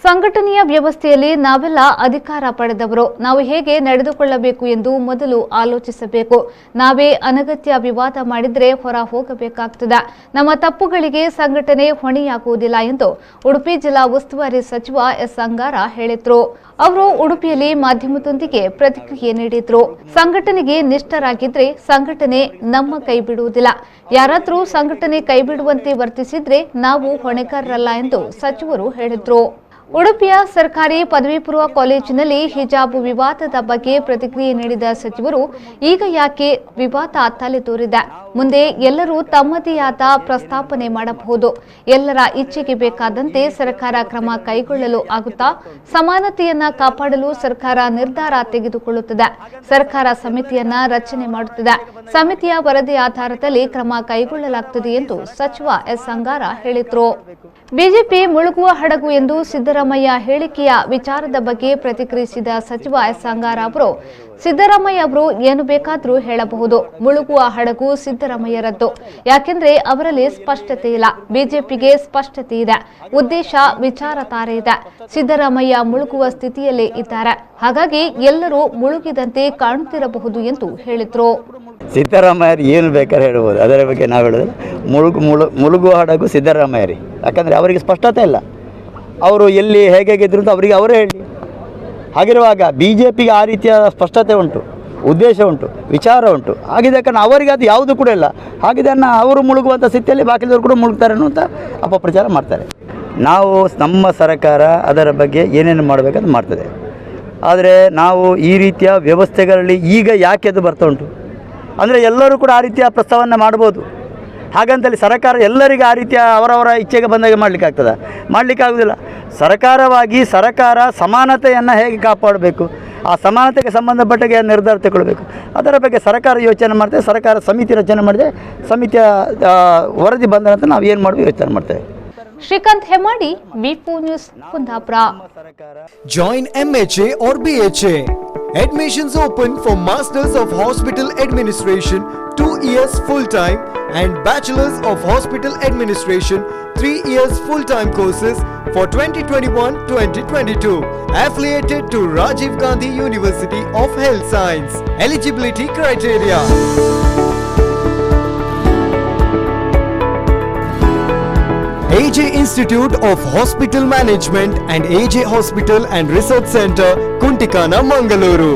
ಸಂಘಟನೆಯ ವ್ಯವಸ್ಥೆಯಲ್ಲಿ ನಾವೆಲ್ಲ ಅಧಿಕಾರ ಪಡೆದವರು. ನಾವು ಹೇಗೆ ನಡೆದುಕೊಳ್ಳಬೇಕು ಎಂದು ಮೊದಲು ಆಲೋಚಿಸಬೇಕು. ನಾವೇ ಅನಗತ್ಯ ವಿವಾದ ಮಾಡಿದ್ರೆ ಹೊರ ಹೋಗಬೇಕಾಗುತ್ತದೆ. ನಮ್ಮ ತಪ್ಪುಗಳಿಗೆ ಸಂಘಟನೆ ಹೊಣೆಯಾಗುವುದಿಲ್ಲ ಎಂದು ಉಡುಪಿ ಜಿಲ್ಲಾ ಉಸ್ತುವಾರಿ ಸಚಿವ ಎಸ್ ಅಂಗಾರ ಹೇಳಿದರು. ಅವರು ಉಡುಪಿಯಲ್ಲಿ ಮಾಧ್ಯಮದೊಂದಿಗೆ ಪ್ರತಿಕ್ರಿಯೆ ನೀಡಿದ್ರು. ಸಂಘಟನೆಗೆ ನಿಷ್ಠರಾಗಿದ್ರೆ ಸಂಘಟನೆ ನಮ್ಮ ಕೈ ಬಿಡುವುದಿಲ್ಲ. ಯಾರಾದರೂ ಸಂಘಟನೆ ಕೈ ಬಿಡುವಂತೆ ವರ್ತಿಸಿದ್ರೆ ನಾವು ಹೊಣೆಗಾರರಲ್ಲ ಎಂದು ಸಚಿವರು ಹೇಳಿದ್ರು. ಉಡುಪಿಯ ಸರ್ಕಾರಿ ಪದವಿ ಪೂರ್ವ ಕಾಲೇಜಿನಲ್ಲಿ ಹಿಜಾಬ್ ವಿವಾದದ ಬಗ್ಗೆ ಪ್ರತಿಕ್ರಿಯೆ ನೀಡಿದ ಸಚಿವರು, ಈಗ ಯಾಕೆ ವಿವಾದ ತಲೆದೋರಿದೆ? ಮುಂದೆ ಎಲ್ಲರೂ ತಮ್ಮದೇ ಆದ ಪ್ರಸ್ತಾಪನೆ ಮಾಡಬಹುದು. ಎಲ್ಲರ ಇಚ್ಛೆಗೆ ಬೇಕಾದಂತೆ ಸರ್ಕಾರ ಕ್ರಮ ಕೈಗೊಳ್ಳಲು ಆಗುತ್ತಾ? ಸಮಾನತೆಯನ್ನ ಕಾಪಾಡಲು ಸರ್ಕಾರ ನಿರ್ಧಾರ ತೆಗೆದುಕೊಳ್ಳುತ್ತದೆ. ಸರ್ಕಾರ ಸಮಿತಿಯನ್ನ ರಚನೆ ಮಾಡುತ್ತದೆ. ಸಮಿತಿಯ ವರದಿ ಆಧಾರದಲ್ಲಿ ಕ್ರಮ ಕೈಗೊಳ್ಳಲಾಗುತ್ತದೆ ಎಂದು ಸಚಿವ ಎಸ್ ಅಂಗಾರ ಹೇಳಿದರು. ಬಿಜೆಪಿ ಮುಳುಗುವ ಹಡಗು ಎಂದು ಸಿದ್ದರಾಮಯ್ಯ ಹೇಳಿಕೆಯ ವಿಚಾರದ ಬಗ್ಗೆ ಪ್ರತಿಕ್ರಿಯಿಸಿದ ಸಚಿವ ಎಸ್ ಅಂಗಾರ ಅವರು, ಸಿದ್ದರಾಮಯ್ಯ ಅವರು ಏನು ಬೇಕಾದರೂ ಹೇಳಬಹುದು. ಮುಳುಗುವ ಹಡಗು ಸಿದ್ದರಾಮಯ್ಯರದ್ದು. ಯಾಕೆಂದ್ರೆ ಅವರಲ್ಲಿ ಸ್ಪಷ್ಟತೆ ಇಲ್ಲ. ಬಿಜೆಪಿಗೆ ಸ್ಪಷ್ಟತೆ ಇದೆ, ಉದ್ದೇಶ, ವಿಚಾರಧಾರೆ ಇದೆ. ಸಿದ್ದರಾಮಯ್ಯ ಮುಳುಗುವ ಸ್ಥಿತಿಯಲ್ಲೇ ಇದ್ದಾರೆ. ಹಾಗಾಗಿ ಎಲ್ಲರೂ ಮುಳುಗಿದಂತೆ ಕಾಣುತ್ತಿರಬಹುದು ಎಂದು ಹೇಳಿದರು. ಸಿದ್ದರಾಮಯ್ಯರು ಏನು ಬೇಕಾದ್ರೆ ಹೇಳ್ಬೋದು, ಅದರ ಬಗ್ಗೆ ನಾವು ಹೇಳೋದು ಮುಳುಗುವ ಹಡಗು ಸಿದ್ದರಾಮಯ್ಯರಿ. ಯಾಕಂದರೆ ಅವರಿಗೆ ಸ್ಪಷ್ಟತೆ ಇಲ್ಲ. ಅವರು ಎಲ್ಲಿ ಹೇಗೆ ಗೆದ್ರು ಅಂತ ಅವರಿಗೆ ಅವರೇ ಹೇಳಿ. ಹಾಗಿರುವಾಗ ಬಿ ಜೆ ಪಿಗೆ ಆ ರೀತಿಯ ಸ್ಪಷ್ಟತೆ ಉಂಟು, ಉದ್ದೇಶ ಉಂಟು, ವಿಚಾರ ಉಂಟು. ಹಾಗಿದೆ ಕಾರಣ ಅವರಿಗೆ ಅದು ಯಾವುದು ಕೂಡ ಇಲ್ಲ. ಹಾಗಿದನ್ನು ಅವರು ಮುಳುಗುವಂಥ ಸ್ಥಿತಿಯಲ್ಲಿ ಬಾಕಿದವರು ಕೂಡ ಮುಳುಗ್ತಾರೆ ಅನ್ನುವಂಥ ಅಪಪ್ರಚಾರ ಮಾಡ್ತಾರೆ. ನಾವು ನಮ್ಮ ಸರ್ಕಾರ ಅದರ ಬಗ್ಗೆ ಏನೇನು ಮಾಡಬೇಕಂತ ಮಾಡ್ತದೆ. ಆದರೆ ನಾವು ಈ ರೀತಿಯ ವ್ಯವಸ್ಥೆಗಳಲ್ಲಿ ಈಗ ಯಾಕೆ ಅದು ಬರ್ತಾ ಉಂಟು ಅಂದರೆ ಎಲ್ಲರೂ ಕೂಡ ಆ ರೀತಿಯ ಪ್ರಸ್ತಾವನೆ ಮಾಡ್ಬೋದು. ಹಾಗಂತಲ್ಲಿ ಸರ್ಕಾರ ಎಲ್ಲರಿಗೆ ಆ ರೀತಿಯ ಅವರವರ ಇಚ್ಛೆಗೆ ಬಂದಾಗ ಮಾಡಲಿಕ್ಕಾಗ್ತದೆ? ಮಾಡಲಿಕ್ಕಾಗೋದಿಲ್ಲ. ಸರ್ಕಾರವಾಗಿ ಸರ್ಕಾರ ಸಮಾನತೆಯನ್ನು ಹೇಗೆ ಕಾಪಾಡಬೇಕು, ಆ ಸಮಾನತೆಗೆ ಸಂಬಂಧಪಟ್ಟಾಗ ನಿರ್ಧಾರ ತಗೊಳ್ಬೇಕು. ಅದರ ಬಗ್ಗೆ ಸರ್ಕಾರ ಯೋಚನೆ ಮಾಡ್ತೇವೆ. ಸರ್ಕಾರ ಸಮಿತಿ ರಚನೆ ಮಾಡಿದೆ. ಸಮಿತಿಯ ವರದಿ ಬಂದ ನಂತರ ನಾವು ಏನು ಮಾಡಬೇಕು ಯೋಚನೆ ಮಾಡ್ತೇವೆ. ಶ್ರೀಕಾಂತ್ ಹೆಮ್ಮಾಡಿ, ವಿ4 news, Kundapura. Join MHA or BHA. Admissions open for Masters of Hospital Administration 2 years full-time and Bachelors of Hospital Administration 3 years full-time courses for 2021-2022. Affiliated to Rajiv Gandhi University of Health Science. Eligibility criteria: AJ Institute of Hospital Management and AJ Hospital and Research Center, Kuntikana, Mangaluru.